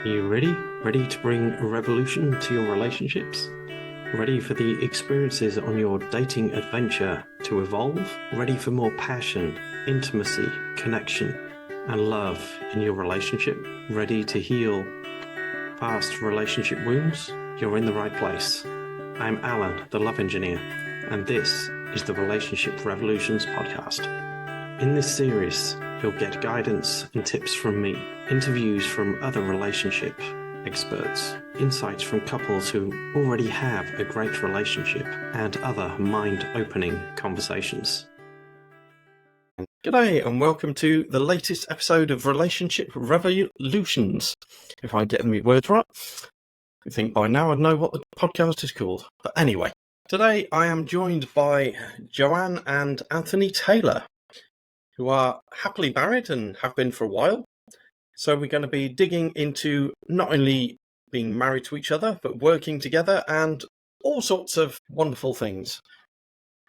Are you ready? Ready to bring a revolution to your relationships? Ready for the experiences on your dating adventure to evolve? Ready for more passion, intimacy, connection, and love in your relationship? Ready to heal past relationship wounds? You're in the right place. I'm Alan, the love engineer, and this is the Relationship Revolutions podcast. In this series, you'll get guidance and tips from me, interviews from other relationship experts, insights from couples who already have a great relationship, and other mind-opening conversations. G'day and welcome to the latest episode of Relationship Revolutions. If I get my words right, I think by now I'd know what the podcast is called. But anyway, today I am joined by Joanne and Anthony Taylor, who are happily married and have been for a while. So we're going to be digging into not only being married to each other, but working together and all sorts of wonderful things.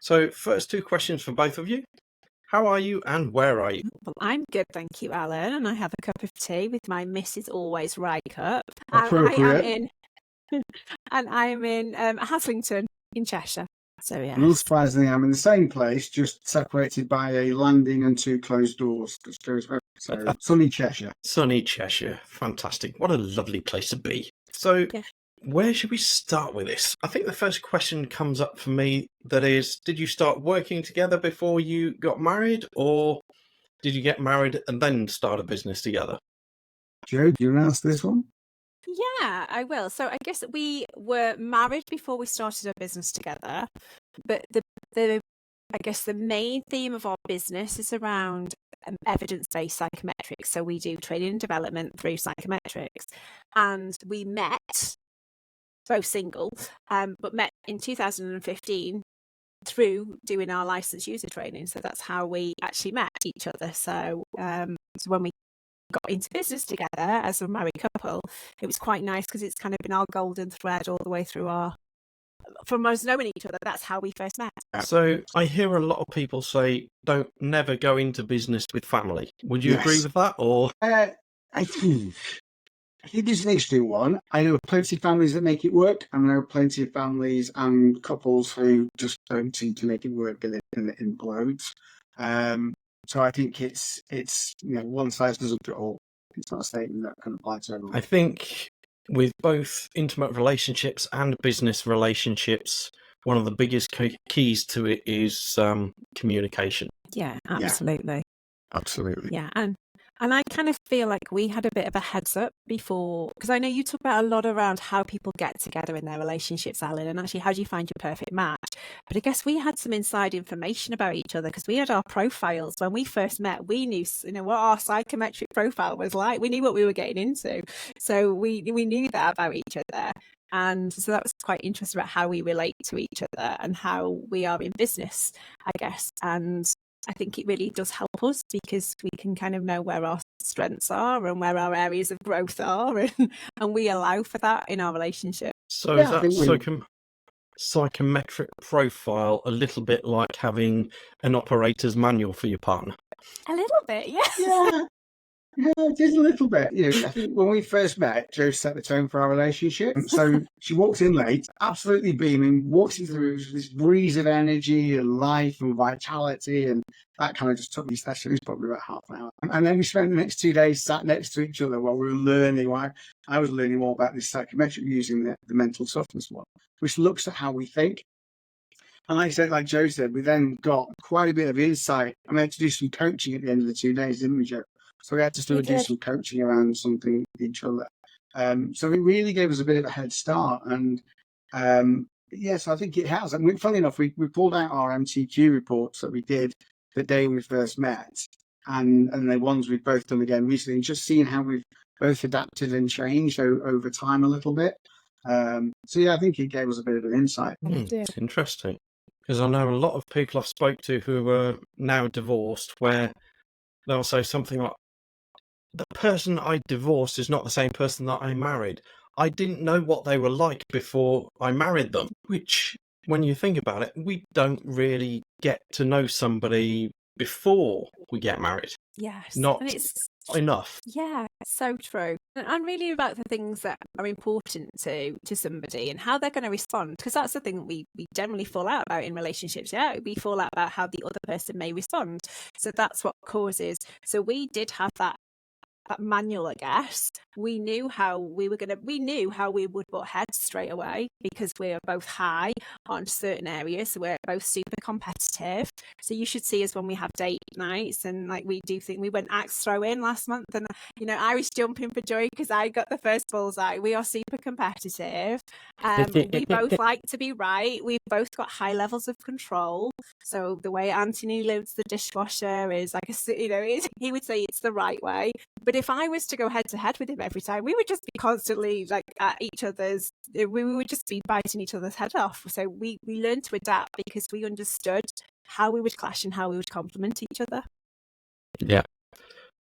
So first two questions for both of you. How are you and where are you? Well, I'm good, thank you, Alan. And I have a cup of tea with my Mrs. Always Right cup. Appropriate. And I am in Haslington in Cheshire. So yeah. Not surprisingly, I'm in the same place, just separated by a landing and two closed doors. So sunny Cheshire. Sunny Cheshire. Fantastic. What a lovely place to be. So where should we start with this? I think the first question comes up for me, that is, did you start working together before you got married, or did you get married and then start a business together? Joe, do you want to answer this one? Yeah, I will. So I guess we were married before we started our business together, but I guess the main theme of our business is around evidence-based psychometrics. So we do training and development through psychometrics, and we met both single, but met in 2015 through doing our licensed user training. So that's how we actually met each other. So when we got into business together as a married couple, it was quite nice because it's kind of been our golden thread all the way through from us knowing each other. That's how we first met. So I hear a lot of people say, don't never go into business with family. Would you agree with that? Or I think this is an interesting one. I know plenty of families that make it work, and I know plenty of families and couples who just don't seem to make it work and it implodes. So I think it's one size doesn't fit all. It's not a statement that can apply to everyone. I think with both intimate relationships and business relationships, one of the biggest keys to it is communication. Yeah, absolutely. Absolutely. Yeah, and I kind of feel like we had a bit of a heads up before, because I know you talk about a lot around how people get together in their relationships, Alan, and actually how do you find your perfect match. But I guess we had some inside information about each other because we had our profiles. When we first met, we knew what our psychometric profile was like. We knew what we were getting into. So we knew that about each other. And so that was quite interesting about how we relate to each other and how we are in business, I guess. And I think it really does help us because we can kind of know where our strengths are and where our areas of growth are, and we allow for that in our relationship. So is that psychometric profile a little bit like having an operator's manual for your partner? A little bit, yes. Yeah, just a little bit. I think when we first met, Jo set the tone for our relationship. So she walked in late, absolutely beaming, walks in through this breeze of energy and life and vitality, and that kind of just took me session. It was probably about half an hour. And then we spent the next 2 days sat next to each other while we were learning. I was learning more about this psychometric using the mental toughness one, which looks at how we think. And like Jo said, we then got quite a bit of insight. I had to do some coaching at the end of the 2 days, didn't we, Jo? So we had to do some coaching around something with each other. So it really gave us a bit of a head start. And yes, I think it has. And funny enough, we pulled out our MTQ reports that we did the day we first met, and the ones we've both done again recently, and just seeing how we've both adapted and changed over time a little bit. So yeah, I think it gave us a bit of an insight. It's interesting, because I know a lot of people I've spoke to who are now divorced, where they'll say something like, the person I divorced is not the same person that I married. I didn't know what they were like before I married them, which, when you think about it, we don't really get to know somebody before we get married. Yes. Not and it's enough. Yeah, so true. And really about the things that are important to somebody and how they're going to respond. Because that's the thing that we generally fall out about in relationships. Yeah, we fall out about how the other person may respond. So that's what causes. So we did have that manual, I guess. We knew how we would butt heads straight away because we're both high on certain areas. So we're both super competitive. So you should see us when we have date nights, and like we do think we went axe throwing last month, and I was jumping for joy because I got the first bullseye. We are super competitive. We both like to be right. We've both got high levels of control. So the way Anthony loads the dishwasher is like he would say it's the right way. But if I was to go head to head with him every time, we would just be constantly like at each other's. We would just be biting each other's head off. So we learned to adapt because we understood how we would clash and how we would complement each other. Yeah.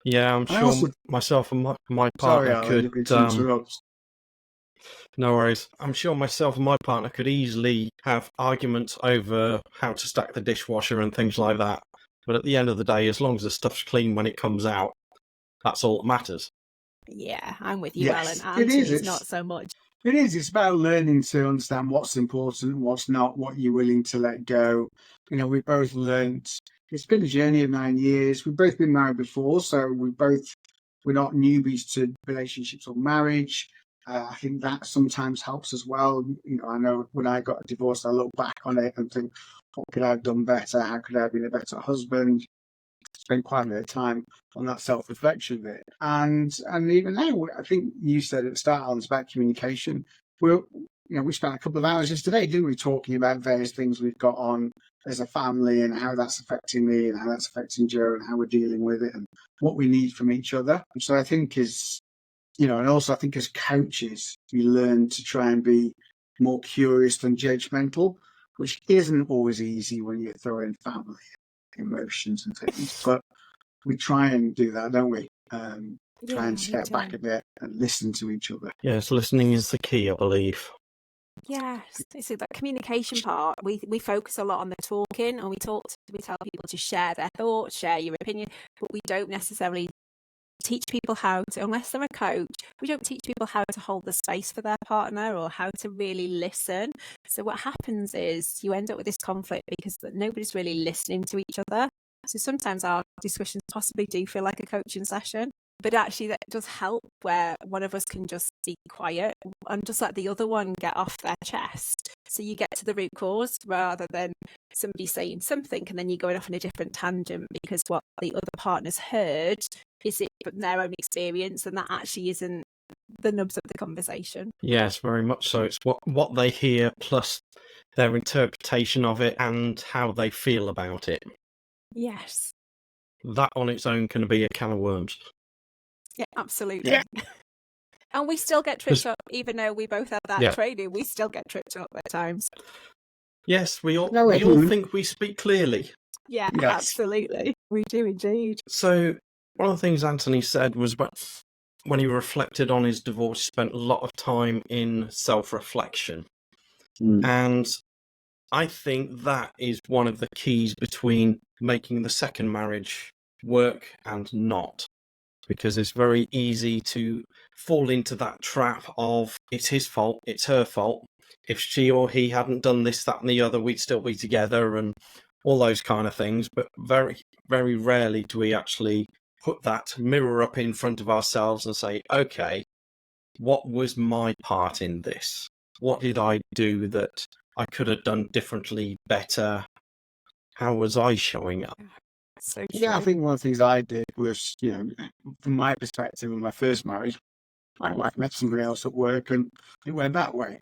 Yeah, I'm sure also, myself and my sorry, partner Alan, could. to interrupt. No worries. I'm sure myself and my partner could easily have arguments over how to stack the dishwasher and things like that. But at the end of the day, as long as the stuff's clean when it comes out, that's all that matters. Yeah, I'm with you, Yes, Alan. it is. Anthony's not so much. It is. It's about learning to understand what's important, what's not, what you're willing to let go. We both learned. It's been a journey of 9 years. We've both been married before, so we're not newbies to relationships or marriage. I think that sometimes helps as well. I know when I got divorced, I look back on it and think, what could I have done better? How could I have been a better husband? Spent quite a bit of time on that self-reflection bit. And even now, I think you said at the start, Alan, it's about communication. We spent a couple of hours yesterday, didn't we, talking about various things we've got on as a family and how that's affecting me and how that's affecting Joe and how we're dealing with it and what we need from each other. So I think and also I think as coaches, we learn to try and be more curious than judgmental, which isn't always easy when you throw in family emotions and things, but we try and do that, don't we? Try and step back a bit and listen to each other. Yes, listening is the key, I believe. Yes, so that communication part, we focus a lot on the talking, and we tell people to share their thoughts, share your opinion, but we don't necessarily teach people how to, unless they're a coach, we don't teach people how to hold the space for their partner or how to really listen. So what happens is you end up with this conflict because nobody's really listening to each other. So sometimes our discussions possibly do feel like a coaching session, but actually that does help where one of us can just be quiet and just let the other one get off their chest. So you get to the root cause rather than somebody saying something and then you going off in a different tangent because what the other partner's heard is it from their own experience, and that actually isn't the nubs of the conversation. Yes, very much so. It's what they hear plus their interpretation of it and how they feel about it. Yes. That on its own can be a can of worms. Yeah, absolutely. Yeah. And we still get tripped up, even though we both have that Yeah. training, we still get tripped up at times. Yes, we all No, think we speak clearly. Yeah, Yes. absolutely. We do indeed. So one of the things Anthony said was when he reflected on his divorce, he spent a lot of time in self-reflection. And I think that is one of the keys between making the second marriage work and not. Because it's very easy to fall into that trap of it's his fault, it's her fault. If she or he hadn't done this, that and the other, we'd still be together and all those kind of things. But very, very rarely do we actually put that mirror up in front of ourselves and say, okay, what was my part in this? What did I do that I could have done differently, better? How was I showing up? So true. Yeah, I think one of the things I did was, from my perspective, in my first marriage, my wife met somebody else at work and it went that way.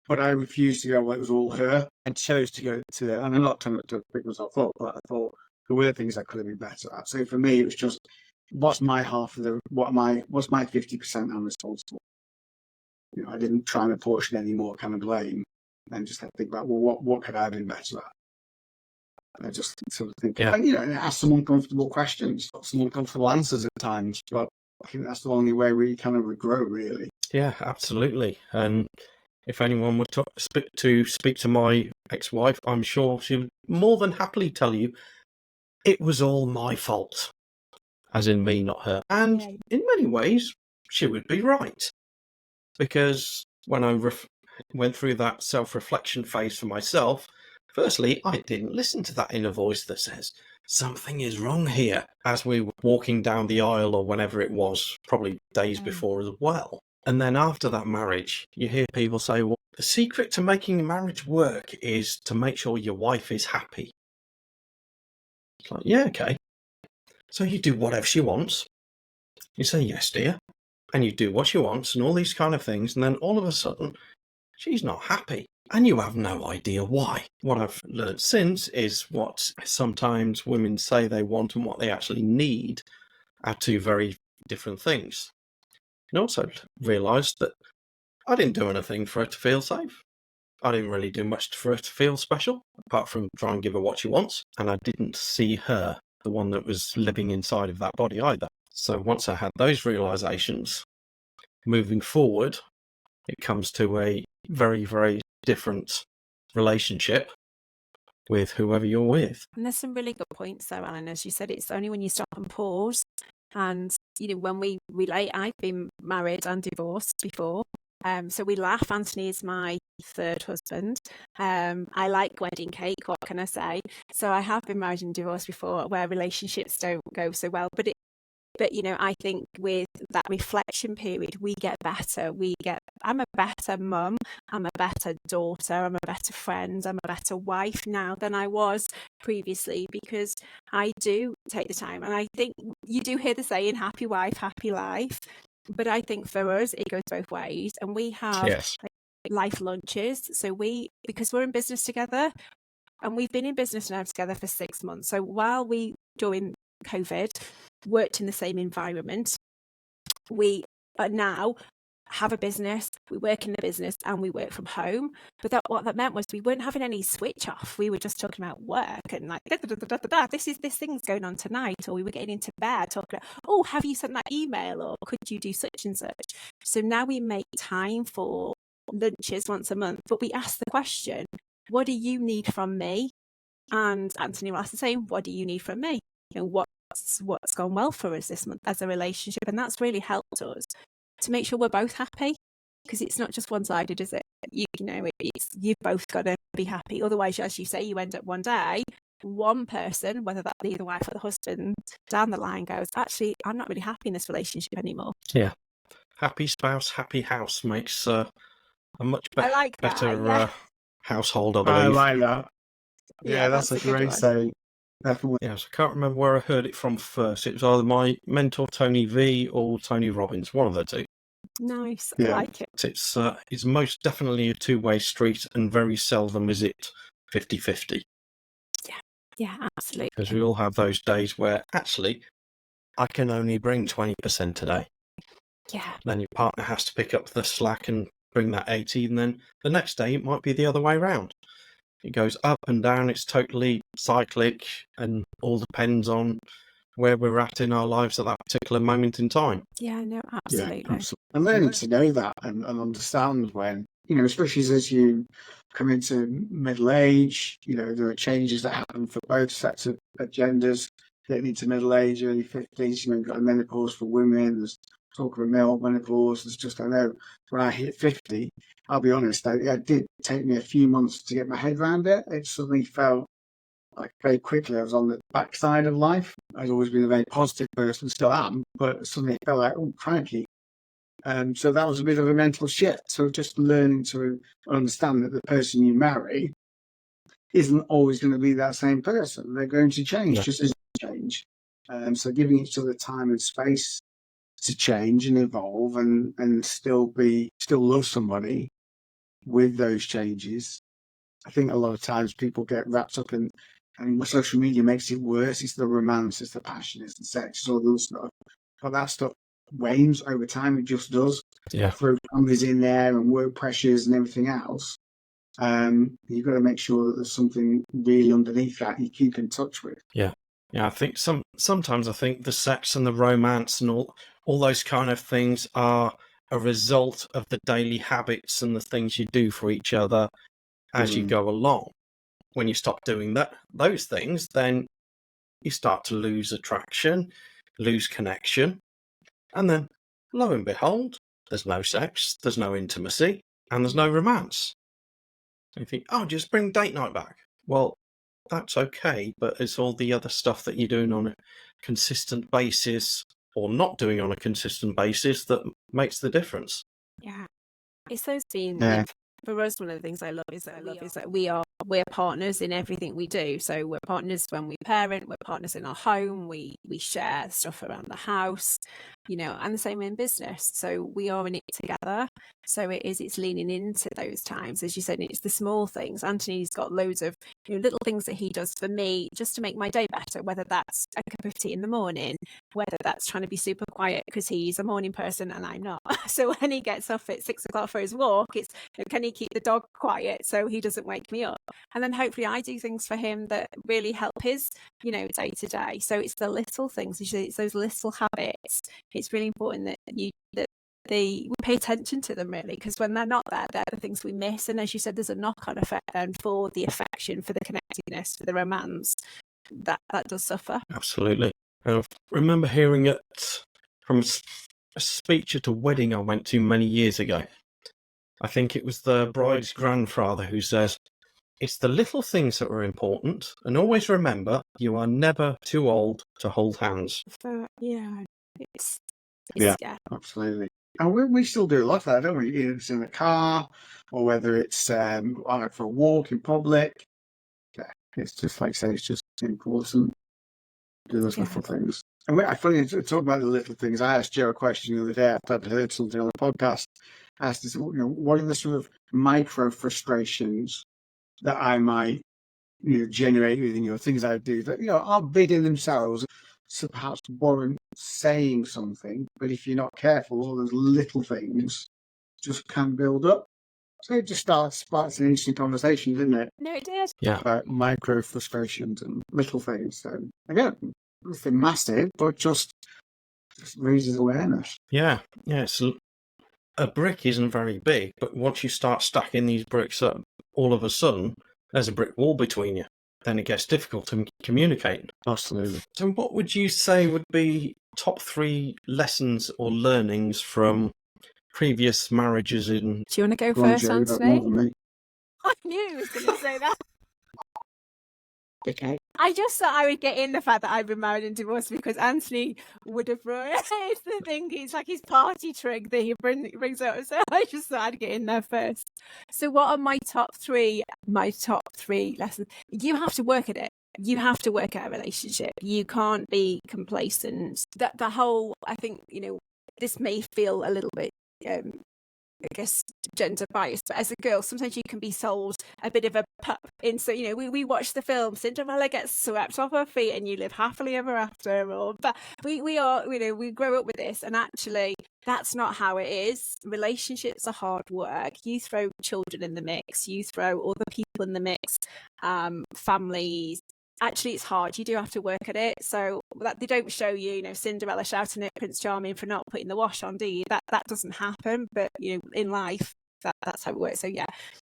But I refused to go, well, it was all her, and chose to go to it. And I'm not trying to pick myself up, but I thought there were things I could have been better at. So for me, it was just, what's my half of what's my 50% I'm responsible? I didn't try and apportion any more kind of blame and just had to think about, well, what could I have been better at? And I just sort of think, and ask some uncomfortable questions, some uncomfortable answers at times. But I think that's the only way we kind of grow, really. Yeah, absolutely. And if anyone would speak to my ex-wife, I'm sure she would more than happily tell you it was all my fault. as in me, not her. And Yeah. in many ways, she would be right. Because when I went through that self-reflection phase for myself, firstly, I didn't listen to that inner voice that says, something is wrong here, as we were walking down the aisle or whenever it was, probably days before as well. And then after that marriage, you hear people say, well, the secret to making a marriage work is to make sure your wife is happy. It's like, yeah, okay. So you do whatever she wants. You say, yes, dear. And you do what she wants and all these kind of things. And then all of a sudden, she's not happy. And you have no idea why. What I've learned since is what sometimes women say they want and what they actually need are two very different things. And also realised that I didn't do anything for her to feel safe. I didn't really do much for her to feel special, apart from try and give her what she wants. And I didn't see her, the one that was living inside of that body either. So once I had those realisations, moving forward, it comes to a very, very different relationship with whoever you're with. And there's some really good points there, Alan. As you said, it's only when you stop and pause. And, when we relate, I've been married and divorced before. So we laugh. Anthony is my third husband. I like wedding cake, what can I say? So I have been married and divorced before where relationships don't go so well. But I think with that reflection period, we get better. I'm a better mum. I'm a better daughter. I'm a better friend. I'm a better wife now than I was previously because I do take the time. And I think you do hear the saying, happy wife, happy life. But I think for us, it goes both ways. And we have life lunches. So because we're in business together and we've been in business now together for 6 months. So while we, during COVID, worked in the same environment, we are now have a business, we work in the business and we work from home. But what that meant was we weren't having any switch off. We were just talking about work and like, this thing's going on tonight, or we were getting into bed talking about, oh, have you sent that email, or could you do such and such? So now we make time for lunches once a month, but we ask the question, what do you need from me? And Anthony will ask the same, what do you need from me? What's gone well for us this month as a relationship? And that's really helped us to make sure we're both happy, because it's not just one-sided, is it? You've both got to be happy. Otherwise, as you say, you end up one day, one person, whether that be the wife or the husband, down the line goes, actually, I'm not really happy in this relationship anymore. Yeah. Happy spouse, happy house makes a much better household, I believe. I like that. Yeah, that's a great saying. Definitely. Yes, I can't remember where I heard it from first. It was either my mentor Tony V or Tony Robbins, one of the two. Nice, I like it. It's most definitely a two-way street, and very seldom is it 50-50. Yeah, absolutely. Because we all have those days where actually I can only bring 20% today. Yeah. Then your partner has to pick up the slack and bring that 80, and then the next day it might be the other way around. It goes up and down. It's totally cyclic and all depends on where we're at in our lives at that particular moment in time. Yeah, no, absolutely. Yeah, absolutely. And learning to know that and understand when, especially as you come into middle age, there are changes that happen for both sets of genders. Getting into middle age, early 50s, you've got a menopause for women, there's talk of a male menopause. There's just, I know when I hit 50, I'll be honest, it did take me a few months to get my head around it. It suddenly felt like very quickly I was on the backside of life. I've always been a very positive person, still am, but suddenly it felt like, oh, cranky. So that was a bit of a mental shift. So just learning to understand that the person you marry isn't always going to be that same person. They're going to change, just as you change. So giving each other time and space to change and evolve and still love somebody with those changes. I think a lot of times people get wrapped up in, and social media makes it worse. It's the romance, it's the passion, it's the sex, it's all the stuff. But that stuff wanes over time. It just does. Yeah. Throw families in there and work pressures and everything else. You've got to make sure that there's something really underneath that you keep in touch with. Yeah. I think sometimes I think the sex and the romance and all those kind of things are a result of the daily habits and the things you do for each other as you go along. When you stop doing those things, then you start to lose attraction. lose connection, and then, lo and behold, there's no sex, there's no intimacy, and there's no romance. And you think, oh, just bring date night back. Well, that's okay, but it's all the other stuff that you're doing on a consistent basis or not doing on a consistent basis that makes the difference. Yeah. It's those being Yeah. for us, one of the things I love is that we're partners in everything we do. So we're partners when we parent, we're partners in our home, we share stuff around the house, and the same in business. So we are in it together. So it's leaning into those times. As you said, it's the small things. Anthony's got loads of little things that he does for me just to make my day better, whether that's a cup of tea in the morning, whether that's trying to be super quiet because he's a morning person and I'm not. So when he gets up at 6 o'clock for his walk, it's can he keep the dog quiet so he doesn't wake me up? And then hopefully I do things for him that really help his day to day. So it's the little things, it's those little habits. It's really important that we pay attention to them, really, because when they're not there, they're the things we miss. And as you said, there's a knock-on effect then for the affection, for the connectedness, for the romance that does suffer. Absolutely. I remember hearing it from a speech at a wedding I went to many years ago. I think it was the bride's grandfather who says, it's the little things that are important, and always remember, you are never too old to hold hands. It's Absolutely. And we still do a lot of that, don't we? Either it's in the car or whether it's for a walk in public. Yeah, it's just like I say, it's just important to do those little things. And I funny talk about the little things. I asked Joe a question the other day. I'd heard something on the podcast. I asked, what are the sort of micro frustrations that I might generate within things I do that are big in themselves, so perhaps warrant saying something, but if you're not careful, all those little things just can build up. So it just sparks an interesting conversation, didn't it? No, it did. Yeah. About micro frustrations and little things. So again, nothing massive, but just raises awareness. Yeah. It's a brick isn't very big, but once you start stacking these bricks up, all of a sudden there's a brick wall between you. Then it gets difficult to communicate. Absolutely. So what would you say would be top 3 lessons or learnings from previous marriages in... Do you want to go first, Anthony? I knew he was going to say that. Okay. I just thought I would get in the fact that I've been married and divorced because Anthony would have brought it. It's the thing, it's like his party trick that he brings up. So I just thought I'd get in there first. So what are my top three lessons? You have to work at it. You have to work at a relationship. You can't be complacent. The whole, I think, this may feel a little bit I guess gender biased, but as a girl sometimes you can be sold a bit of a pup in. So we watch the film Cinderella gets swept off her feet and you live happily ever after, but we are we grow up with this, and actually that's not how it is. Relationships are hard work. You throw children in the mix, you throw other people in the mix, families. Actually, it's hard. You do have to work at it. So that they don't show you, Cinderella shouting at Prince Charming for not putting the wash on, do you? That doesn't happen. But in life, that's how it works. So yeah,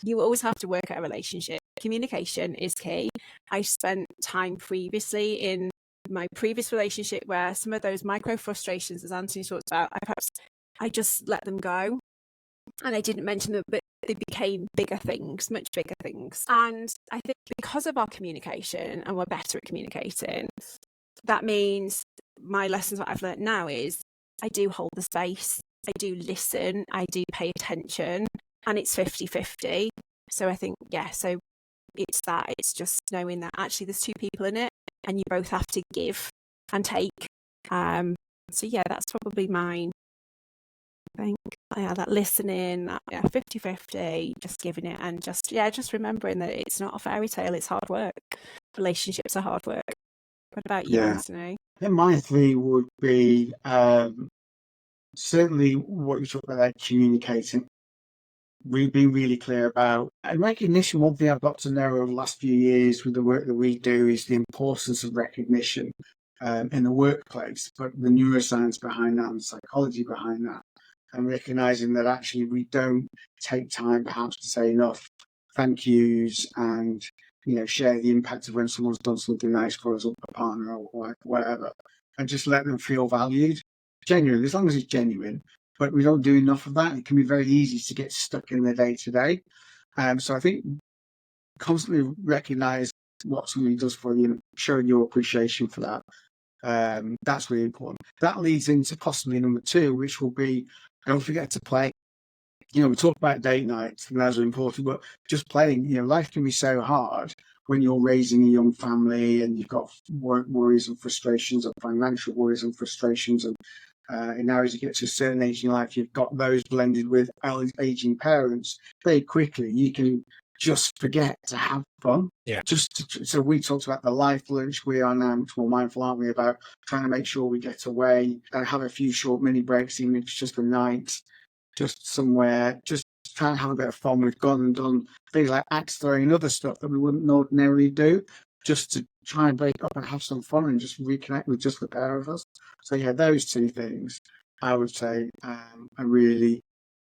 you always have to work at a relationship. Communication is key. I spent time previously in my previous relationship where some of those micro frustrations, as Anthony talked about, I just let them go, and I didn't mention them, but they became bigger things, much bigger things. And I think because of our communication, and we're better at communicating, that means my lessons, what I've learned now is I do hold the space, I do listen, I do pay attention, and it's 50-50. So I think, so it's just knowing that actually there's two people in it and you both have to give and take. So yeah, that's probably mine. I think that listening, 50-50, just giving it, and just remembering that it's not a fairy tale, it's hard work. Relationships are hard work. What about you, Anthony? I think my 3 would be certainly what you talked about there, communicating. We've been really clear about, and recognition. One thing I've got to know over the last few years with the work that we do is the importance of recognition in the workplace, but the neuroscience behind that and the psychology behind that. And recognizing that actually we don't take time perhaps to say enough thank yous and share the impact of when someone's done something nice for us, or a partner or whatever. and just let them feel valued. Genuine, as long as it's genuine. But we don't do enough of that. It can be very easy to get stuck in the day to day. So I think constantly recognise what somebody does for you and showing your appreciation for that. That's really important. That leads into possibly number 2, which will be, don't forget to play. We talk about date nights and those are important, but just playing, life can be so hard when you're raising a young family and you've got work worries and frustrations and financial worries and frustrations. And now as you get to a certain age in life, you've got those blended with aging parents. Very quickly, you can just forget to have fun. Yeah. So we talked about the life lunch. We are now much more mindful, aren't we, about trying to make sure we get away and have a few short mini breaks, even if it's just a night, just somewhere, just trying to have a bit of fun. We've gone and done things like axe throwing and other stuff that we wouldn't ordinarily do, just to try and break up and have some fun and just reconnect with just the pair of us. So yeah, those 2 things I would say are really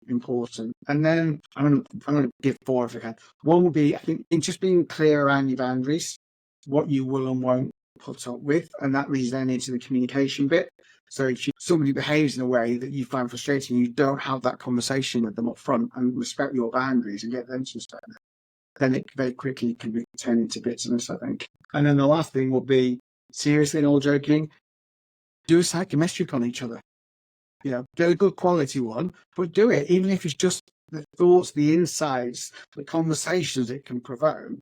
important. And then I'm going to give 4 if I can. One would be, I think, in just being clear around your boundaries, what you will and won't put up with, and that leads then into the communication bit. So if somebody behaves in a way that you find frustrating, you don't have that conversation with them up front and respect your boundaries and get them to respect them, then it very quickly can be turned into bitterness, I think. And then the last thing will be, seriously and all joking, do a psychometric on each other. Get a good quality one, but do it, even if it's just the thoughts, the insights, the conversations it can provoke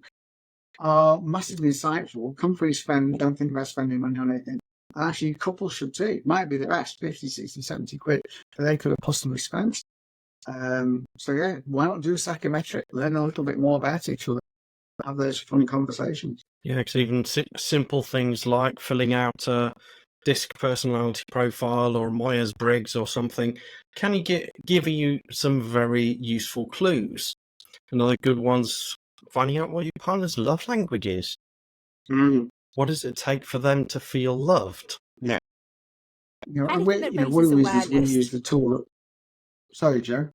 are massively insightful. Come free spend, don't think about spending money on anything. And actually, couples should too. It might be the best, 50, 60, 70 quid that they could have possibly spent. So yeah, why not do a psychometric? Learn a little bit more about each other. Have those funny conversations. Yeah, because even simple things like filling out a DISC personality profile or Myers-Briggs or something can give you some very useful clues. Another good one's finding out what your partner's love language is. What does it take for them to feel loved? Yeah. Anything that raises one of the reasons we awareness. use the tool. Sorry, Joe.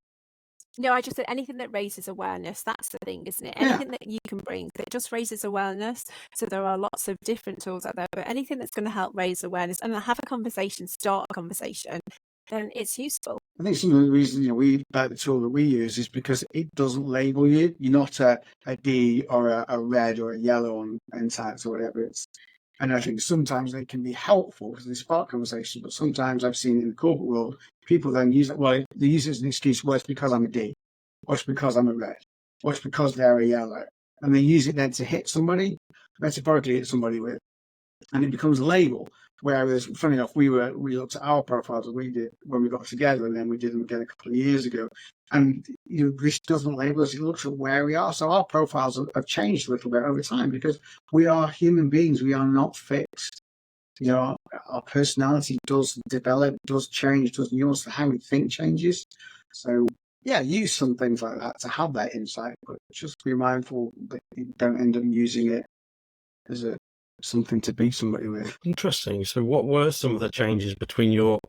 No, I just said anything that raises awareness. That's the thing, isn't it? Anything that you can bring that just raises awareness. So there are lots of different tools out there, but anything that's going to help raise awareness and have a conversation, start a conversation, then it's useful. I think some of the reasons we like the tool that we use is because it doesn't label you. You're not a D or a red or a yellow on insights or whatever it's. And I think sometimes they can be helpful because they spark conversation, but sometimes I've seen in the corporate world, people then use it, well, they use it as an excuse, well, it's because I'm a D, or it's because I'm a red, or it's because they're a yellow. And they use it then to hit somebody, metaphorically hit somebody with, and it becomes a label. Whereas, funny enough, we looked at our profiles that we did when we got together, and then we did them again a couple of years ago. And this doesn't label us; it looks at where we are. So our profiles have changed a little bit over time because we are human beings. We are not fixed. Our personality does develop, does change, does nuance. How we think changes. So yeah, use some things like that to have that insight, but just be mindful that you don't end up using it as something to be somebody with. Interesting. So what were some of the changes between your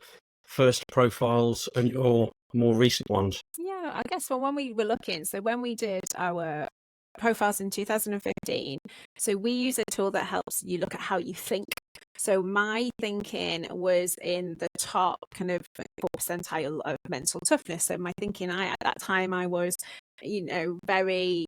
first profiles and your more recent ones? Yeah, I guess when we were looking, so when we did our profiles in 2015, so we use a tool that helps you look at how you think. So my thinking was in the top kind of 4 percentile of mental toughness. So my thinking, at that time I was, very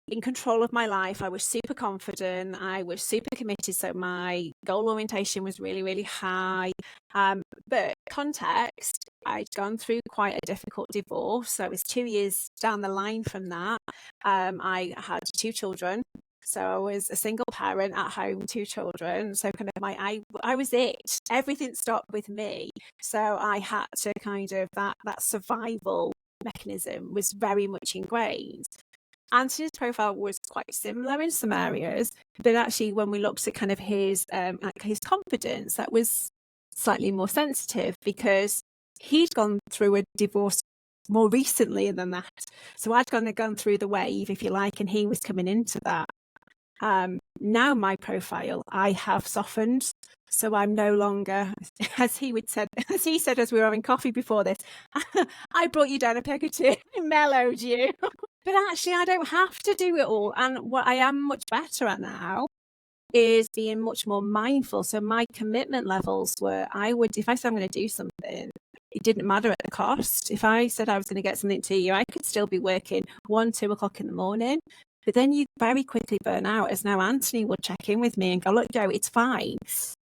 in control of my life. I was super confident. I was super committed. So my goal orientation was really, really high. But context, I'd gone through quite a difficult divorce. So it was 2 years down the line from that. I had 2 children. So I was a single parent at home, 2 children. So kind of I was it. Everything stopped with me. So I had to kind of that survival mechanism was very much ingrained. Anthony's profile was quite similar in some areas, but actually when we looked at kind of his confidence, that was slightly more sensitive because he'd gone through a divorce more recently than that. So I'd gone through the wave, if you like, and he was coming into that. Now my profile, I have softened. So I'm no longer, as he said as we were having coffee before this, I brought you down a peg or 2, I mellowed you. But actually, I don't have to do it all. And what I am much better at now is being much more mindful. So my commitment levels were, if I said I'm going to do something, it didn't matter at the cost. If I said I was going to get something to you, I could still be working 1-2 o'clock in the morning. But then you very quickly burn out, as now Anthony would check in with me and go, look, Joe, it's fine.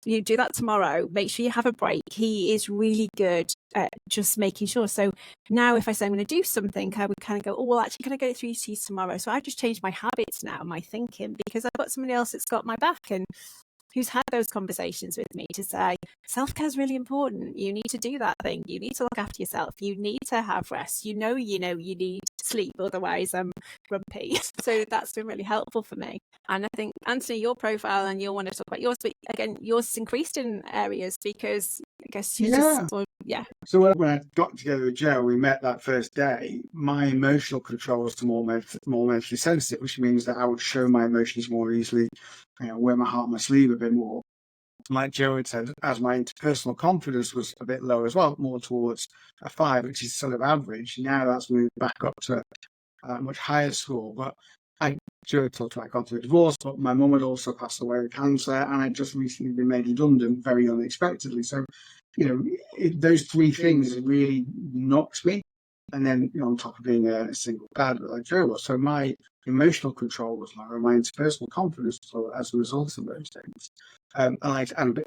You do that tomorrow. Make sure you have a break. He is really good at just making sure. So now if I say I'm going to do something, I would kind of go, oh, well, actually, can I get it through to you tomorrow? So I've just changed my habits now, my thinking, because I've got somebody else that's got my back and who's had those conversations with me to say, self-care is really important. You need to do that thing. You need to look after yourself. You need to have rest. You need sleep. Otherwise, I'm grumpy. So that's been really helpful for me. And I think, Anthony, your profile, and you'll want to talk about yours, but again, yours increased in areas because I guess you just, So when I got together with Joe, we met that first day. My emotional control was more mentally sensitive, which means that I would show my emotions more easily, wear my heart on my sleeve a bit more. Like Joe had said, as my interpersonal confidence was a bit low as well, more towards a 5, which is sort of average. Now that's moved back up to a much higher score. But Joe talked about gone through a divorce, but my mum had also passed away with cancer, and I'd just recently been made redundant very unexpectedly. So, those 3 things really knocked me. And then, on top of being a single dad like Joe was. So my emotional control was lower, my interpersonal confidence was lower as a result of those things. And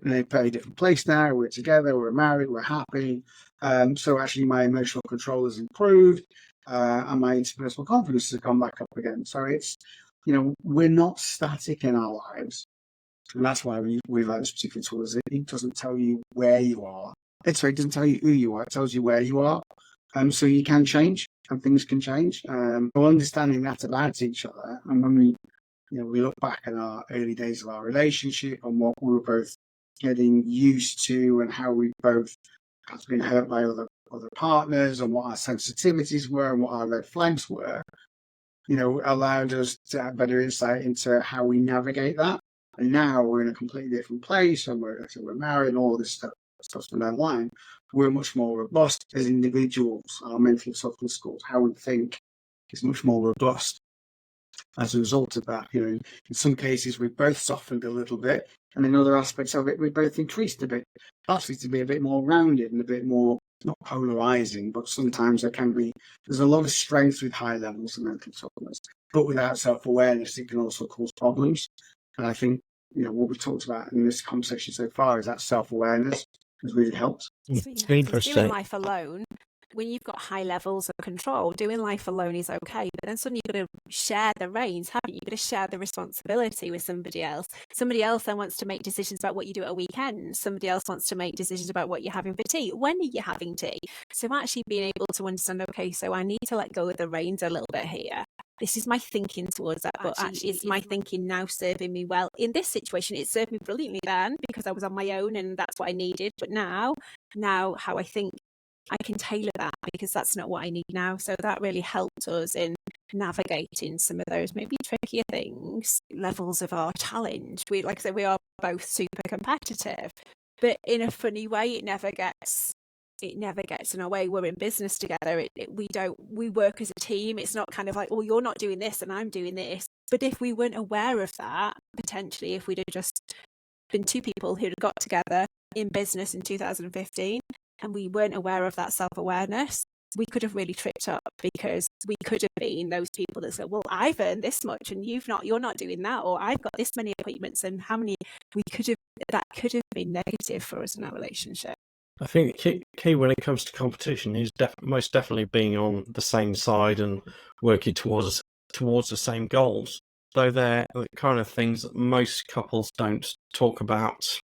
in a very different place now. We're together, we're married, we're happy. So actually my emotional control has improved, and my interpersonal confidence has come back up again. So it's, we're not static in our lives. And that's why we like this particular tool. It doesn't tell you where you are. It doesn't tell you who you are. It tells you where you are. So you can change, and things can change. But understanding that about each other, and when we look back at our early days of our relationship and what we were both getting used to, and how we both had been hurt by other partners, and what our sensitivities were, and what our red flags were, allowed us to have better insight into how we navigate that. And now we're in a completely different place, and we're married, and all this stuff's been online. We're much more robust as individuals. Our mental toughness scores, how we think, is much more robust as a result of that. In some cases we've both softened a little bit, and in other aspects of it we've both increased a bit, actually to be a bit more rounded and a bit more, not polarizing, but sometimes there's a lot of strength with high levels of mental toughness, but without self-awareness it can also cause problems. And I think what we've talked about in this conversation so far is that self-awareness has really helped. Doing life alone, when you've got high levels of control, doing life alone is okay, but then suddenly you've got to share the reins, haven't you? You've got to share the responsibility with somebody else. Somebody else then wants to make decisions about what you do at a weekend. Somebody else wants to make decisions about what you're having for tea. When are you having tea? So actually being able to understand, okay, so I need to let go of the reins a little bit here. This is my thinking towards that, but actually is my thinking now serving me well? In this situation, it served me brilliantly then because I was on my own and that's what I needed. But now how I think, I can tailor that because that's not what I need now. So that really helped us in navigating some of those maybe trickier things, levels of our challenge. Like I said, we are both super competitive, but in a funny way, it never gets in our way. We're in business together. We work as a team. It's not kind of like, oh, you're not doing this and I'm doing this. But if we weren't aware of that, potentially, if we'd have just been 2 people who'd got together in business in 2015, and we weren't aware of that self-awareness, we could have really tripped up, because we could have been those people that said, well, I've earned this much and you're not doing that, or I've got this many appointments, and how many that could have been negative for us in our relationship. I think the key when it comes to competition is most definitely being on the same side and working towards the same goals. Though they're the kind of things that most couples don't talk about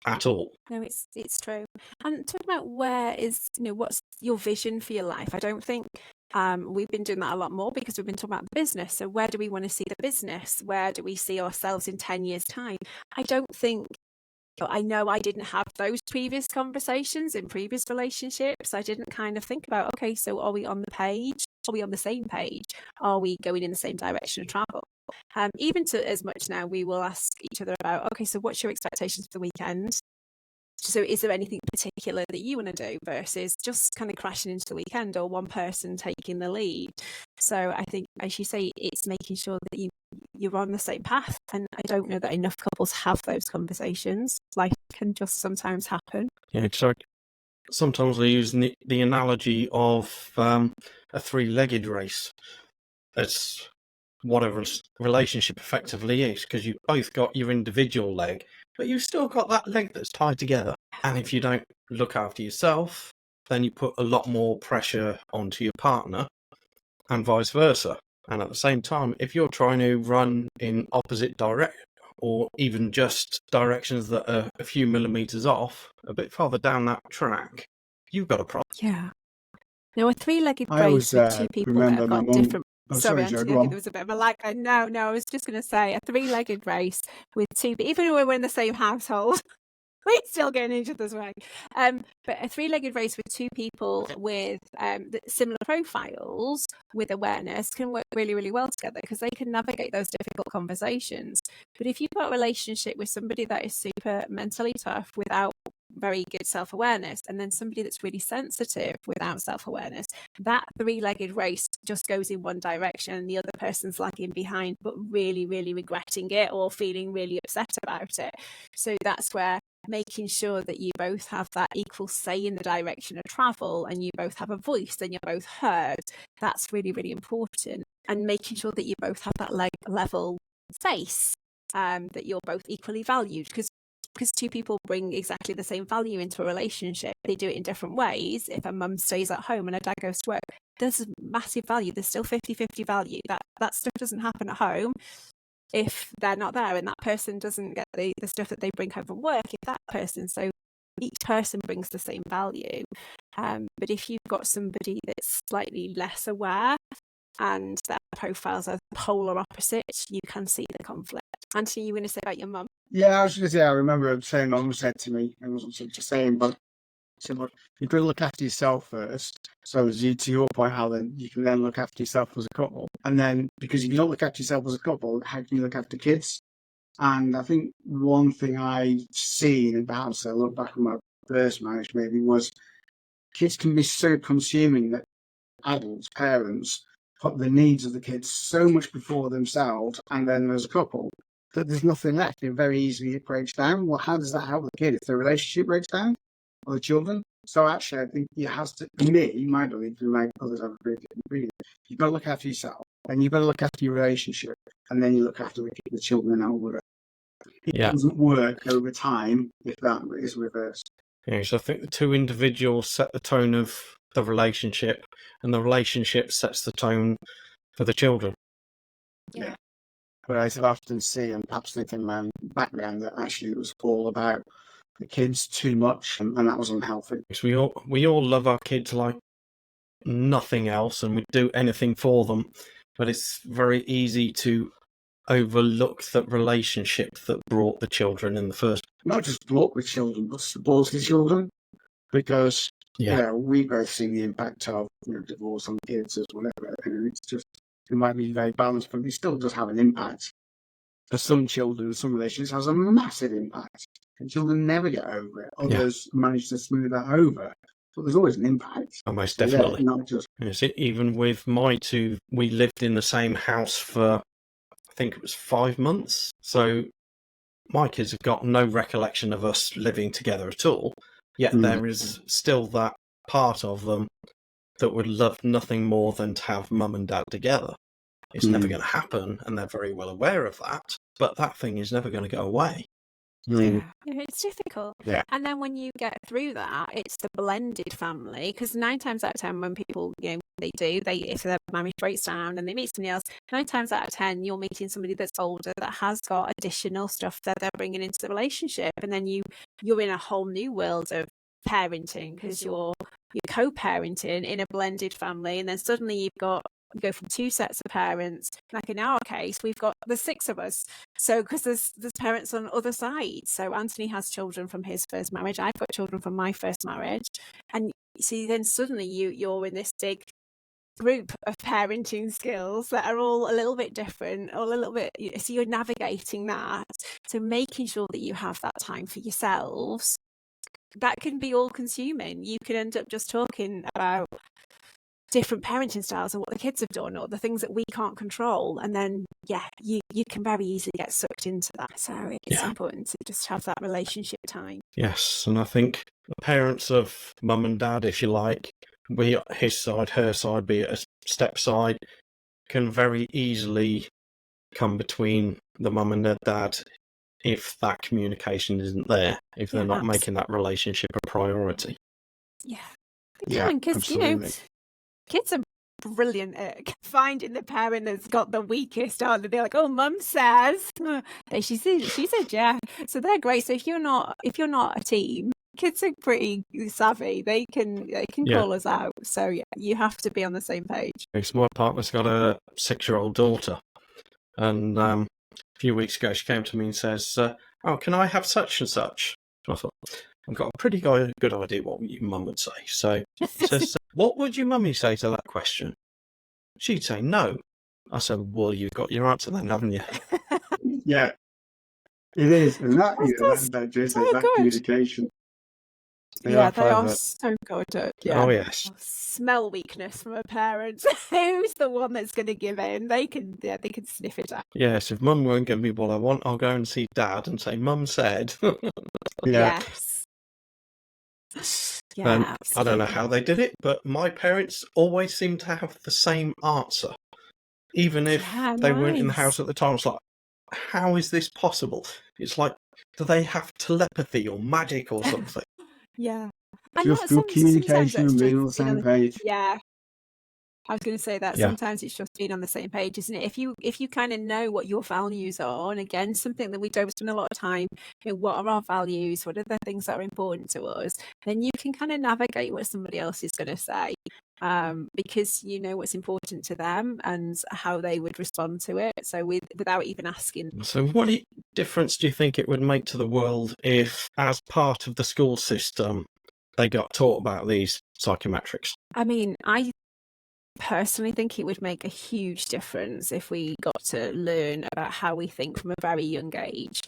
at all. No, it's true. And talking about what's your vision for your life? I don't think we've been doing that a lot more because we've been talking about business. So where do we want to see the business? Where do we see ourselves in 10 years' time? I know I didn't have those previous conversations in previous relationships. I didn't kind of think about, okay, so are we on the page? Are we on the same page? Are we going in the same direction of travel? Even to as much now, we will ask each other about, okay, so what's your expectations for the weekend? So is there anything particular that you want to do versus just kind of crashing into the weekend, or one person taking the lead? So I think, as you say, it's making sure that you're on the same path. And I don't know that enough couples have those conversations. Life can just sometimes happen. Yeah, so sometimes I use the analogy of a three-legged race. It's what a relationship effectively is, because you've both got your individual leg, but you've still got that leg that's tied together. And if you don't look after yourself, then you put a lot more pressure onto your partner, and vice versa. And at the same time, if you're trying to run in opposite direction, or even just directions that are a few millimeters off, a bit farther down that track, you've got a problem. Yeah. Now, a three-legged I race always with two people that remember have my got mum. different. Oh, Sorry, sorry, Joe, Anthony, go I think on. there was a bit of a lag. No, I was just going to say a three-legged race with two, even when we're in the same household, we still get in each other's way. But a three-legged race with two people with similar profiles with awareness can work really, really well together because they can navigate those difficult conversations. But if you've got a relationship with somebody that is super mentally tough without very good self-awareness, and then somebody that's really sensitive without self-awareness, that three-legged race just goes in one direction and the other person's lagging behind, but really, really regretting it or feeling really upset about it. So that's where making sure that you both have that equal say in the direction of travel and you both have a voice and you're both heard, that's really, really important. And making sure that you both have that level face, that you're both equally valued, because two people bring exactly the same value into a relationship. They do it in different ways. If a mum stays at home and a dad goes to work, there's massive value. There's still 50-50 value. That stuff doesn't happen at home if they're not there, and that person doesn't get the stuff that they bring home from work if that person. So each person brings the same value. But if you've got somebody that's slightly less aware and their profiles are polar opposites, you can see the conflict. Anthony, you were going to say about your mum? Yeah, I was going to say, I remember saying, mum said to me, it wasn't such a saying, but she said, look, you've got to look after yourself first. So as to your point, how then you can then look after yourself as a couple. And then, because if you don't look after yourself as a couple, how can you look after kids? And I think one thing I've seen, and perhaps I look back at my first marriage maybe, was kids can be so consuming that adults, parents, put the needs of the kids so much before themselves, and then there's a couple, that there's nothing left. It very easily breaks down. Well, how does that help the kid if the relationship breaks down, or the children? So actually, I think it has to, me, my belief, and like others have agreed, you've got to look after yourself, and you've got to look after your relationship, and then you look after the children and all of it. It doesn't work over time if that is reversed. Yeah, so I think the two individuals set the tone of the relationship, and the relationship sets the tone for the children. Yeah. But I often see, and perhaps think in my background, that actually it was all about the kids too much, and that was unhealthy. Because we all love our kids like nothing else, and we'd do anything for them, but it's very easy to overlook that relationship that brought the children in the first. Not just brought the children, but supports the children, because we both see the impact of divorce on kids as whatever. And it's just, it might be very balanced, but it still does have an impact. For some children, some relationships has a massive impact, and children never get over it. Others manage to smooth that over. But there's always an impact. Oh, most definitely. Not just. Even with my two, we lived in the same house for, I think it was 5 months. So my kids have got no recollection of us living together at all. Yet there is still that part of them that would love nothing more than to have mum and dad together. It's never going to happen, and they're very well aware of that. But that thing is never going to go away. Yeah, it's difficult. Yeah. And then when you get through that, it's the blended family, because 9 times out of 10 when people, if their marriage breaks down and they meet somebody else, 9 times out of 10 you're meeting somebody that's older that has got additional stuff that they're bringing into the relationship, and then you're in a whole new world of parenting because you're co-parenting in a blended family, and then suddenly you go from 2 sets of parents. Like in our case, we've got the 6 of us. So because there's parents on other sides. So Anthony has children from his first marriage. I've got children from my first marriage. And see, then suddenly you're in this big group of parenting skills that are all a little bit different, or a little bit. So you're navigating that. So making sure that you have that time for yourselves, that can be all consuming. You can end up just talking about different parenting styles and what the kids have done or the things that we can't control. And then, you can very easily get sucked into that. So it's important to just have that relationship time. Yes, and I think the parents of mum and dad, if you like, be it his side, her side, be it a step side, can very easily come between the mum and the dad if that communication isn't there, if they're not making that relationship a priority. Yeah. Because, kids are brilliant at finding the parent that's got the weakest, aren't they? They're like, oh, mum says. She said, yeah. So they're great. So if you're not a team, kids are pretty savvy. They can call us out. So you have to be on the same page. So my partner's got a 6-year-old daughter, and a few weeks ago she came to me and says, oh, can I have such and such? So I thought, I've got a pretty good idea what your mum would say. So she says, what would your mummy say to that question? She'd say no. I said, well, you've got your answer then, haven't you? Yeah, it is. And that communication. They are so good at Oh, yes. smell weakness from a parent. Who's the one that's going to give in? They can sniff it out. Yes, if mum won't give me what I want, I'll go and see dad and say, mum said. Yes. Yeah, I don't know how they did it, but my parents always seemed to have the same answer. Even if they weren't in the house at the time. It's like, how is this possible? It's like, do they have telepathy or magic or something? Yeah. Just good communication and being on the same page. Yeah. I was going to say that sometimes it's just being on the same page, isn't it? If you kind of know what your values are, and again, something that we don't spend a lot of time, what are our values? What are the things that are important to us? Then you can kind of navigate what somebody else is going to say, because you know what's important to them and how they would respond to it. So without even asking. So what difference do you think it would make to the world if, as part of the school system, they got taught about these psychometrics? I mean, I personally think it would make a huge difference if we got to learn about how we think from a very young age.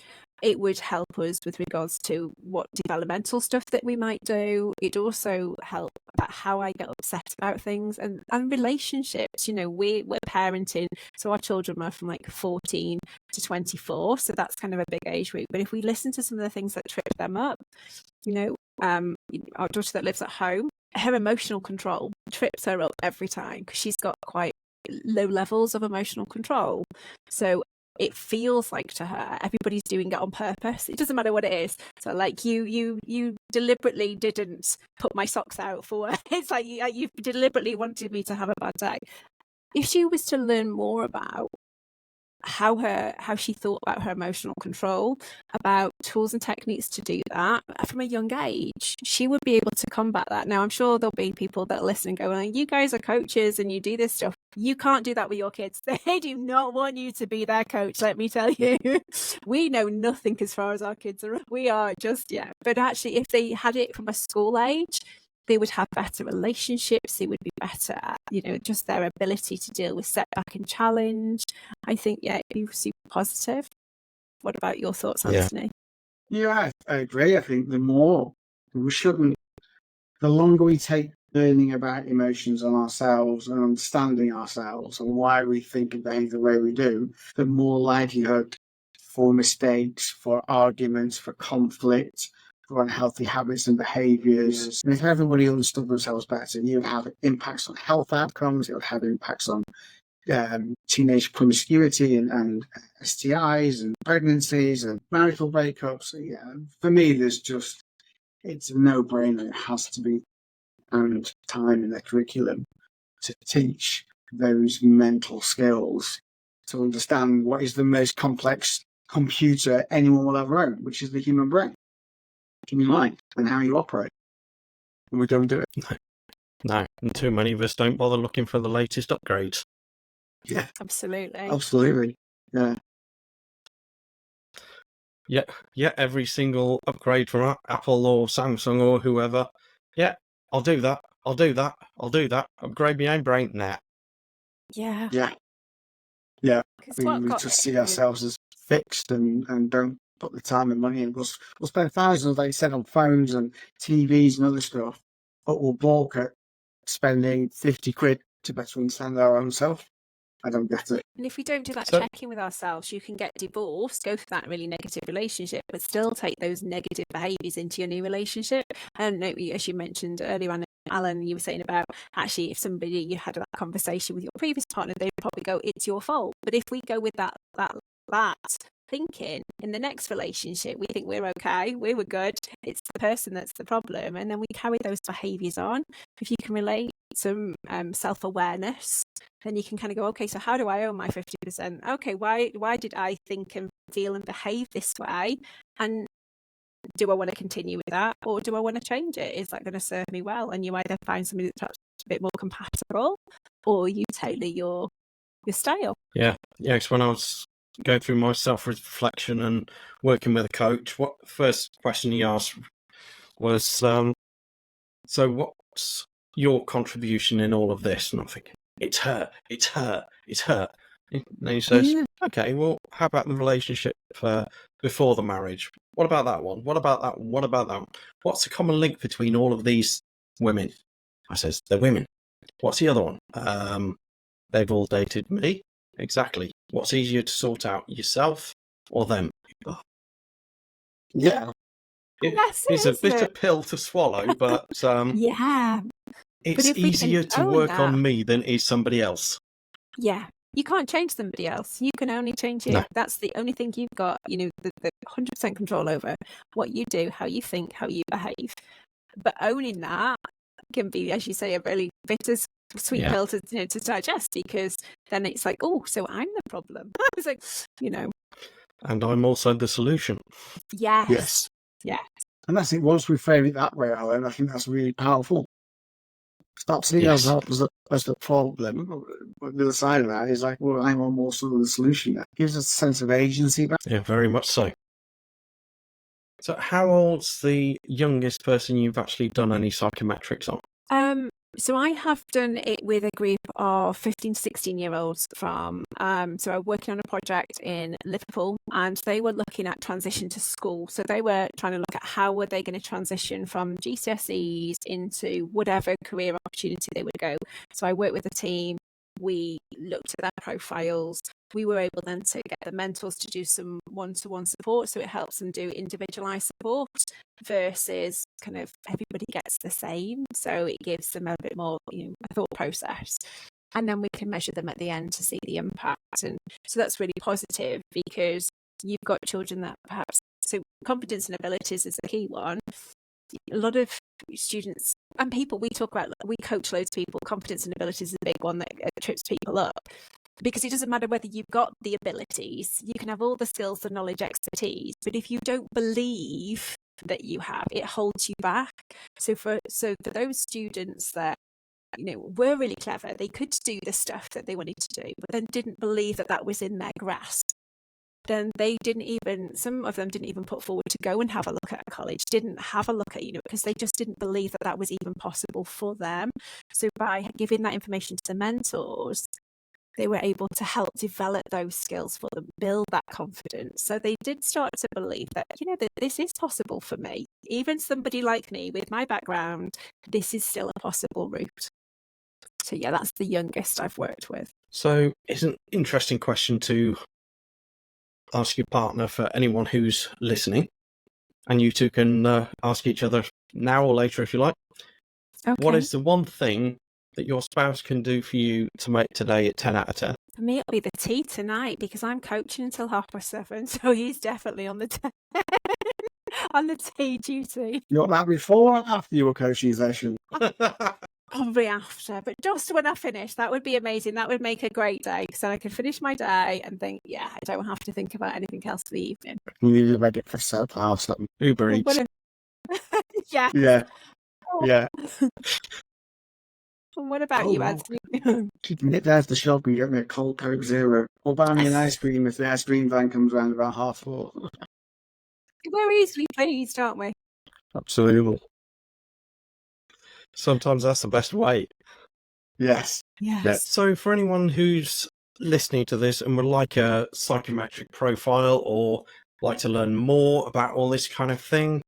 It would help us with regards to what developmental stuff that we might do. It'd also help about how I get upset about things and relationships. We're parenting, so our children are from like 14 to 24, so that's kind of a big age group. But if we listen to some of the things that trip them up, our daughter that lives at home, her emotional control trips her up every time because she's got quite low levels of emotional control. So it feels like to her everybody's doing it on purpose. It doesn't matter what it is. So like you deliberately didn't put my socks out for her. It's like you deliberately wanted me to have a bad day. If she was to learn more about how she thought about her emotional control, about tools and techniques to do that from a young age, she would be able to combat that. Now, I'm sure there'll be people that listen and go, well, you guys are coaches and you do this stuff. You can't do that with your kids. They do not want you to be their coach, let me tell you. We know nothing as far as our kids are. We are just, But actually, if they had it from a school age, they would have better relationships. They would be better at, just their ability to deal with setback and challenge. I think, it'd be super positive. What about your thoughts, Anthony? Yeah, I agree. I think the longer we take learning about emotions on ourselves and understanding ourselves and why we think and behave the way we do, the more likelihood for mistakes, for arguments, for conflict, for unhealthy habits and behaviours. And if everybody understood themselves better, you would have impacts on health outcomes, it would have impacts on teenage promiscuity and STIs and pregnancies and marital breakups. So, for me, it's a no-brainer. It has to be and time in the curriculum to teach those mental skills to understand what is the most complex computer anyone will ever own, which is the human brain, human mind, and how you operate. And we don't do it. No, and too many of us don't bother looking for the latest upgrades. Yeah, absolutely. Yeah, every single upgrade from Apple or Samsung or whoever. Yeah, I'll do that. Upgrade my own brain now. Yeah. We just see ourselves as fixed and don't put the time and money in. We'll spend thousands, like you said, on phones and TVs and other stuff, but we'll balk at spending 50 quid to better understand our own self. I don't get it. And if we don't do that So- checking with ourselves, you can get divorced, go through that really negative relationship, but still take those negative behaviours into your new relationship. And as you mentioned earlier on, Alan, you were saying about actually if somebody you had that conversation with your previous partner, they'd probably go, it's your fault. But if we go with that thinking in the next relationship, we think we're okay, we were good, it's the person that's the problem, and then we carry those behaviours on. If you can relate some self-awareness, then you can kind of go, okay, so how do I own my 50%? Okay, why did I think and feel and behave this way? And do I want to continue with that, or do I want to change it? Is that going to serve me well? And you either find somebody that's perhaps a bit more compatible, or you tailor your style. Yeah, because when I was going through my self-reflection and working with a coach, what the first question he asked was, so what's your contribution in all of this? And I'm thinking, it's her. And he says, okay, well, how about the relationship before the marriage? What about that one? What about that one? What about that one? What's the common link between all of these women? I says, they're women. What's the other one? They've all dated me. Exactly. What's easier to sort out, yourself or them? Yeah. It's a bitter pill to swallow, but Yeah. it's easier to work on me than it is somebody else. Yeah. You can't change somebody else. You can only change you. No. That's the only thing you've got, the 100% control over. What you do, how you think, how you behave. But owning that can be, as you say, a really bitter sweet pill to digest, because then it's like, oh, so I'm the problem. It's like, And I'm also the solution. Yes. And that's it. Once we frame it that way, Alan, I think that's really powerful. Stop seeing ourselves as the problem. But the other side of that is like, well, I'm almost the solution. That gives us a sense of agency back. Yeah, very much so. So how old's the youngest person you've actually done any psychometrics on? So I have done it with a group of 15 to 16-year-olds from, so I was working on a project in Liverpool, and they were looking at transition to school. So they were trying to look at how were they going to transition from GCSEs into whatever career opportunity they would go. So I worked with a team. We looked at their profiles. We were able then to get the mentors to do some one-to-one support. So it helps them do individualized support versus kind of everybody gets the same. So it gives them a bit more, a thought process. And then we can measure them at the end to see the impact. And so that's really positive, because you've got children that perhaps, so confidence and abilities is a key one. A lot of students and people we talk about, we coach loads of people. Confidence and abilities is a big one that trips people up, because it doesn't matter whether you've got the abilities, you can have all the skills, the knowledge, expertise, but if you don't believe that you have, it holds you back. So for those students that were really clever, they could do the stuff that they wanted to do, but then didn't believe that was in their grasp, then some of them didn't even put forward to go and have a look at a college, didn't have a look at, because they just didn't believe that was even possible for them. So by giving that information to the mentors, they were able to help develop those skills for them, build that confidence. So they did start to believe that, that this is possible for me. Even somebody like me with my background, this is still a possible route. So yeah, that's the youngest I've worked with. So it's an interesting question to ask your partner for anyone who's listening, and you two can ask each other now or later if you like. Okay. What is the one thing that your spouse can do for you to make today a 10 out of 10? For me, it'll be the tea tonight, because I'm coaching until 7:30, so he's definitely on the on the tea duty. You want that before or after your coaching session? Probably after, but just when I finish, that would be amazing. That would make a great day, because then I can finish my day and think, I don't have to think about anything else for the evening. You ready for soap or something? Uber Eats. Yeah. Yeah. What about you, Anthony? You can nip down to the shop and get me a cold Coke Zero. Or buy me an ice cream if the ice cream van comes around about 4:30. We're easily pleased, aren't we? Absolutely. Sometimes that's the best way. Yes. So for anyone who's listening to this and would like a psychometric profile or like to learn more about all this kind of thing,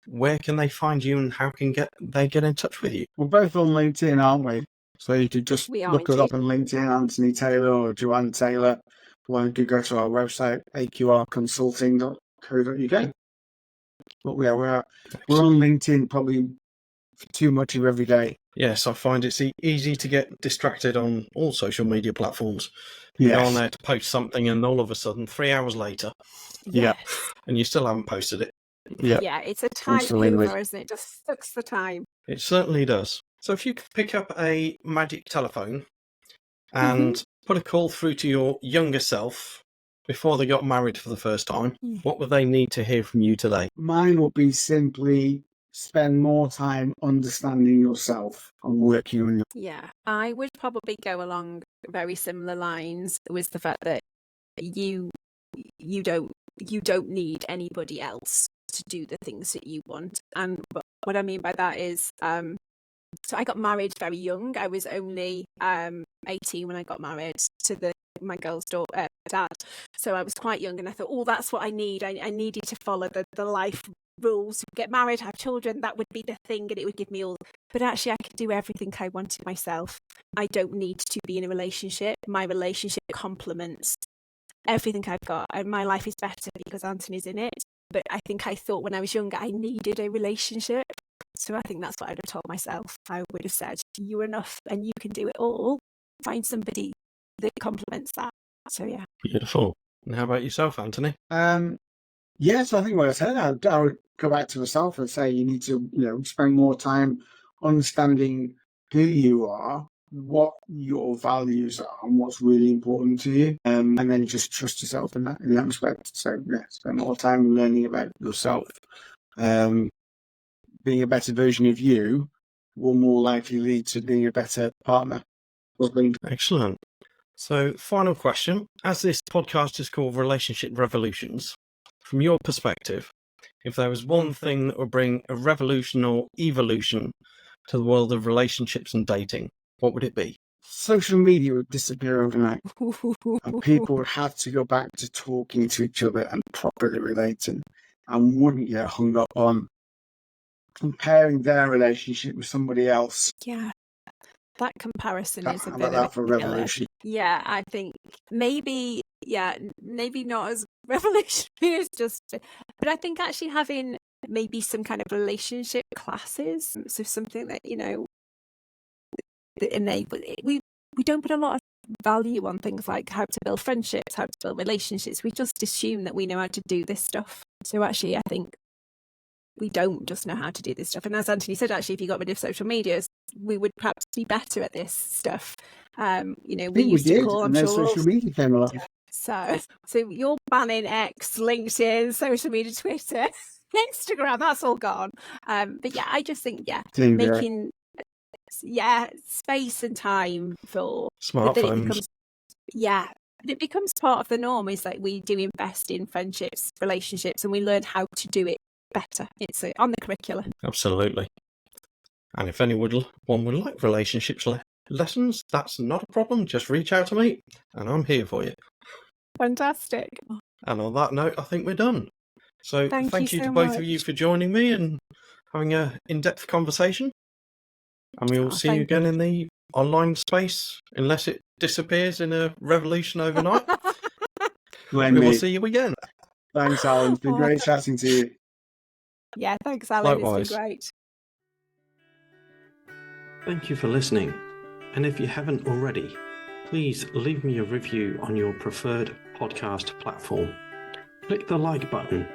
where can they find you and how can they get in touch with you? We're both on LinkedIn, aren't we? So you could just We are look us indeed. up on LinkedIn, Anthony Taylor or Joanne Taylor. Or you could go to our website, aqrconsulting.co.uk. But yeah, we're on LinkedIn probably too much of every day. Yes, I find it's easy to get distracted on all social media platforms. You go on there to post something and all of a sudden, 3 hours later, Yes. and you still haven't posted it. Yeah, it's a time mover, isn't it? It just sucks the time. It certainly does. So if you could pick up a magic telephone and put a call through to your younger self before they got married for the first time, what would they need to hear from you today? Mine would be simply spend more time understanding yourself and working on your... Yeah, I would probably go along very similar lines with the fact that you don't need anybody else to do the things that you want. And what I mean by that is, so I got married very young. I was only 18 when I got married to my girl's dad. So I was quite young, and I thought, oh, that's what I need. I needed to follow the life rules, get married, have children. That would be the thing, and it would give me all. But actually, I could do everything I wanted myself. I don't need to be in a relationship. My relationship complements everything I've got, and my life is better because Anthony's in it. But I think I thought when I was younger, I needed a relationship. So I think that's what I'd have told myself. I would have said, you're enough and you can do it all. Find somebody that complements that. So yeah. Beautiful. And how about yourself, Anthony? Yes, I think what I said, I would go back to myself and say you need to, spend more time understanding who you are, what your values are, and what's really important to you, and then just trust yourself in that respect. So yeah, spend more time learning about yourself. Being a better version of you will more likely lead to being a better partner. Excellent. So, final question. As this podcast is called Relationship Revolutions, from your perspective, if there was one thing that would bring a revolution or evolution to the world of relationships and dating, what would it be? Social media would disappear overnight. And people would have to go back to talking to each other and properly relating, and wouldn't get hung up on comparing their relationship with somebody else. Yeah. That comparison is a How bit about of that for revolution? Yeah, I think maybe not as revolutionary as just, but I think actually having maybe some kind of relationship classes, so something that that enable we don't put a lot of value on things like how to build friendships, how to build relationships. We just assume that we know how to do this stuff. So actually, I think we don't just know how to do this stuff. And as Anthony said, actually, if you got rid of social media, we would perhaps be better at this stuff. We used to call, I'm sure. Social media came along. So you're banning X, LinkedIn, social media, Twitter, Instagram, that's all gone. But yeah, I just think, making space and time for smartphones. It becomes part of the norm, is like we do invest in friendships, relationships, and we learn how to do it better. It's on the curriculum. Absolutely. And if anyone would like relationships lessons, that's not a problem. Just reach out to me and I'm here for you. Fantastic. And on that note, I think we're done. So thank you so to both much. of you for joining me and having an in-depth conversation. And we will see you again in the online space, unless it disappears in a revolution overnight. We will see you again. Thanks, Alan. It's been great chatting to you. Yeah, thanks, Alan. Likewise. It's been great. Thank you for listening. And if you haven't already, please leave me a review on your preferred podcast platform. Click the like button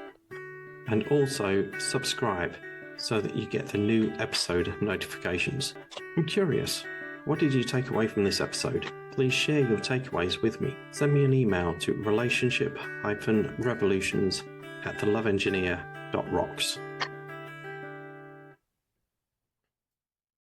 and also subscribe so that you get the new episode notifications. I'm curious, what did you take away from this episode? Please share your takeaways with me. Send me an email to relationship-revolutions@theloveengineer.rocks.